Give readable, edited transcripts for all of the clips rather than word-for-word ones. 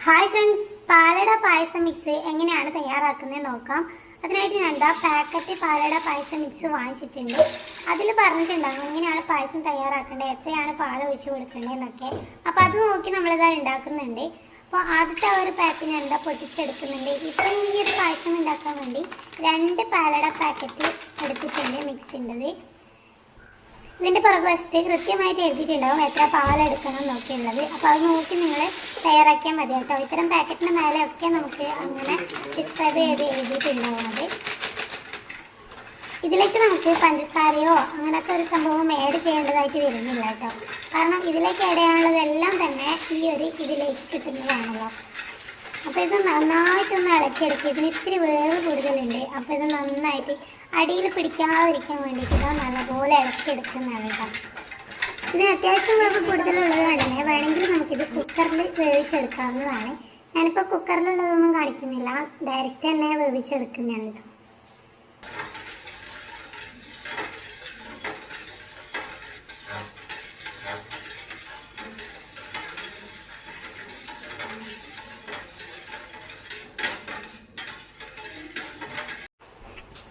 Hi friends, പാലട പായസം mix എങ്ങനെയാണ് തയ്യാറാക്കുന്നത് നോക്കാം. അതിനായിട്ട് ഞാൻ പാക്കറ്റ് പാലട പായസം മിക്സ് വാങ്ങിച്ചിട്ടുണ്ട്. അതിൽ പറഞ്ഞിട്ടുണ്ടാകും എങ്ങനെയാണ് പായസം തയ്യാറാക്കേണ്ടത്, എത്രയാണ് പാൽ ഒഴിച്ച് കൊടുക്കേണ്ടതെന്നൊക്കെ. അപ്പോൾ അത് നോക്കി നമ്മളിത് ഉണ്ടാക്കുന്നുണ്ട്. അപ്പോൾ ആദ്യത്തെ ഒരു പാക്ക് ഞാൻ പൊട്ടിച്ചെടുക്കുന്നുണ്ട്. ഇപ്പം ഈ ഒരു പായസം ഉണ്ടാക്കാൻ വേണ്ടി 2 പാലട പാക്കറ്റ് എടുത്തിട്ടുണ്ട് മിക്സിൻ്റെത്. ഇതിൻ്റെ പുറകുവശത്ത് കൃത്യമായിട്ട് എഴുതിയിട്ടുണ്ടാവും എത്ര പാലെടുക്കണം എന്നൊക്കെയുള്ളത്. അപ്പോൾ അത് നോക്കി നിങ്ങൾ തയ്യാറാക്കിയാൽ മതി കേട്ടോ. ഇത്തരം പാക്കറ്റിൻ്റെ മേലെയൊക്കെ നമുക്ക് അങ്ങനെ ഡിസ്ക്രൈബ് ചെയ്ത് എഴുതിയിട്ടുണ്ടാവുന്നത്. ഇതിലേക്ക് നമുക്ക് പഞ്ചസാരയോ അങ്ങനത്തെ ഒരു സംഭവം ആഡ് ചെയ്യേണ്ടതായിട്ട് വരുന്നില്ല കേട്ടോ. കാരണം ഇതിലേക്ക് ആഡ് ചെയ്യാനുള്ളതെല്ലാം തന്നെ ഈ ഒരു ഇതിലേക്ക് കിട്ടുന്നതാണല്ലോ. അപ്പോൾ ഇത് നന്നായിട്ടൊന്ന് ഇളക്കിയെടുക്കുക. ഇതിന് ഇത്തിരി വേവ് കൂടുതലുണ്ട്. അപ്പോൾ ഇത് നന്നായിട്ട് അടിയിൽ പിടിക്കാതിരിക്കാൻ വേണ്ടിയിട്ട് നല്ലപോലെ ഇളക്കിയെടുക്കുന്നതാണ് കേട്ടോ. ഇതിന് അത്യാവശ്യം വേവ് കൂടുതലുള്ളത് കണ്ടേ, വേണമെങ്കിൽ നമുക്കിത് കുക്കറിൽ വേവിച്ചെടുക്കാവുന്നതാണ്. ഞാനിപ്പോൾ കുക്കറിലുള്ളതൊന്നും കാണിക്കുന്നില്ല, ഡയറക്റ്റ് തന്നെ വേവിച്ചെടുക്കുന്നതാണ് കേട്ടോ.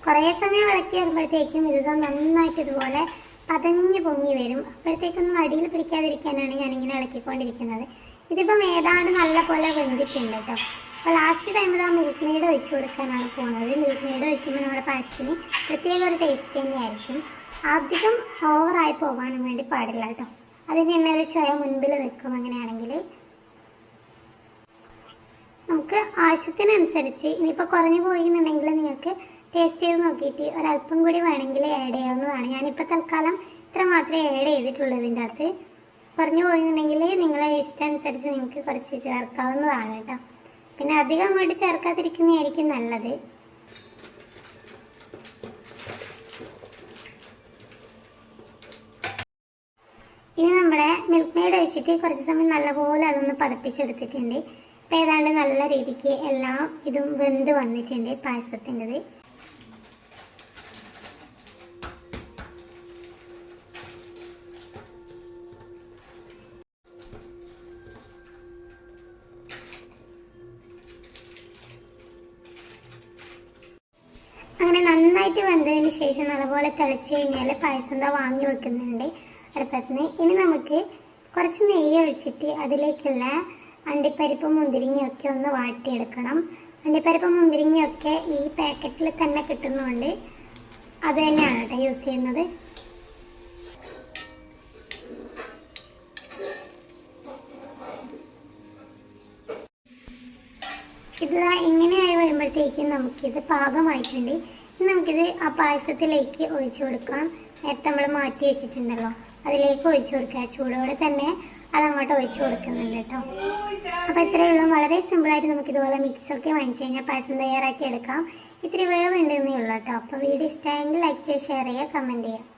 കുറേ സമയം ഇളക്കി വരുമ്പോഴത്തേക്കും ഇത് നന്നായിട്ട് ഇതുപോലെ പതഞ്ഞ് പൊങ്ങി വരും. അപ്പോഴത്തേക്കൊന്നും അടിയിൽ പിടിക്കാതിരിക്കാനാണ് ഞാനിങ്ങനെ ഇളക്കിക്കൊണ്ടിരിക്കുന്നത്. ഇതിപ്പം ഏതാണ്ട് നല്ല പോലെ വെന്തിട്ടുണ്ട് കേട്ടോ. അപ്പോൾ ലാസ്റ്റ് ടൈം മിൽക്ക് മെയ്ഡ് ഒഴിച്ചു കൊടുക്കാനാണ് പോകുന്നത്. മിൽക്ക് മെയ്ഡ് ഒഴിക്കുമ്പോൾ നമ്മുടെ പായസത്തിന് പ്രത്യേക ഒരു ടേസ്റ്റ് തന്നെയായിരിക്കും. അധികം ഓവറായി പോകാനും വേണ്ടി പാടില്ല കേട്ടോ. അതിന് തന്നെ ഒരു ചൊയ മുൻപിൽ നിൽക്കും. അങ്ങനെയാണെങ്കിൽ നമുക്ക് ആവശ്യത്തിനനുസരിച്ച്, ഇനിയിപ്പോൾ കുറഞ്ഞു പോയിരുന്നുണ്ടെങ്കിൽ നിങ്ങൾക്ക് ടേസ്റ്റ് ചെയ്ത് നോക്കിയിട്ട് ഒരല്പം കൂടി വേണമെങ്കിൽ ആഡ് ചെയ്യാവുന്നതാണ്. ഞാനിപ്പോൾ തൽക്കാലം ഇത്ര മാത്രമേ ആഡ് ചെയ്തിട്ടുള്ളൂ. ഇതിൻ്റെ അകത്ത് കുറഞ്ഞു പോയിരുന്നുണ്ടെങ്കിൽ നിങ്ങളെ ഇഷ്ടമനുസരിച്ച് നിങ്ങൾക്ക് കുറച്ച് ചേർക്കാവുന്നതാണ് കേട്ടോ. പിന്നെ അധികം അങ്ങോട്ട് ചേർക്കാതിരിക്കുന്നതായിരിക്കും നല്ലത്. ഇനി നമ്മുടെ മിൽക്ക് മെയ്ഡ് ഒഴിച്ചിട്ട് കുറച്ച് സമയം നല്ലപോലെ അതൊന്ന് പതപ്പിച്ചെടുത്തിട്ടുണ്ട്. ഇപ്പോൾ ഏതാണ്ട് നല്ല രീതിക്ക് എല്ലാം ഇതും വെന്ത് വന്നിട്ടുണ്ട് പായസത്തിൻ്റെത്. അങ്ങനെ നന്നായിട്ട് വെന്തതിന് ശേഷം അതുപോലെ തിളച്ച് കഴിഞ്ഞാൽ പായസം വാങ്ങി വെക്കുന്നുണ്ട് അടുപ്പത്തിന്. ഇനി നമുക്ക് കുറച്ച് നെയ്യ് ഒഴിച്ചിട്ട് അതിലേക്കുള്ള അണ്ടിപ്പരിപ്പും മുന്തിരിങ്ങയൊക്കെ ഒന്ന് വാട്ടിയെടുക്കണം. അണ്ടിപ്പരിപ്പും മുന്തിരിങ്ങയൊക്കെ ഈ പാക്കറ്റിൽ തന്നെ കിട്ടുന്നതുകൊണ്ട് അത് തന്നെയാണ് കേട്ടോ യൂസ് ചെയ്യുന്നത്. ഇത് ഇങ്ങനെയായി വരുമ്പോഴത്തേക്കും നമുക്കിത് പാകമായിട്ടുണ്ട്. ഇനി നമുക്കിത് ആ പായസത്തിലേക്ക് ഒഴിച്ചു കൊടുക്കാം. നേരത്തെ നമ്മൾ മാറ്റി വെച്ചിട്ടുണ്ടല്ലോ, അതിലേക്ക് ഒഴിച്ചു കൊടുക്കുക. ചൂടോടെ തന്നെ അതങ്ങോട്ട് ഒഴിച്ചു കൊടുക്കുന്നുണ്ട് കേട്ടോ. അപ്പോൾ ഇത്രയേ ഉള്ളൂ. വളരെ സിമ്പിളായിട്ട് നമുക്കിതുപോലെ മിക്സൊക്കെ വാങ്ങിച്ചു കഴിഞ്ഞാൽ പായസം തയ്യാറാക്കി എടുക്കാം. ഇത്തിരി വേവ് ഉണ്ടെന്നേ ഉള്ളൂ കേട്ടോ. അപ്പോൾ വീഡിയോ ഇഷ്ടമായെങ്കിൽ ലൈക്ക് ചെയ്യുക, ഷെയർ ചെയ്യുക, കമൻറ്റ് ചെയ്യുക.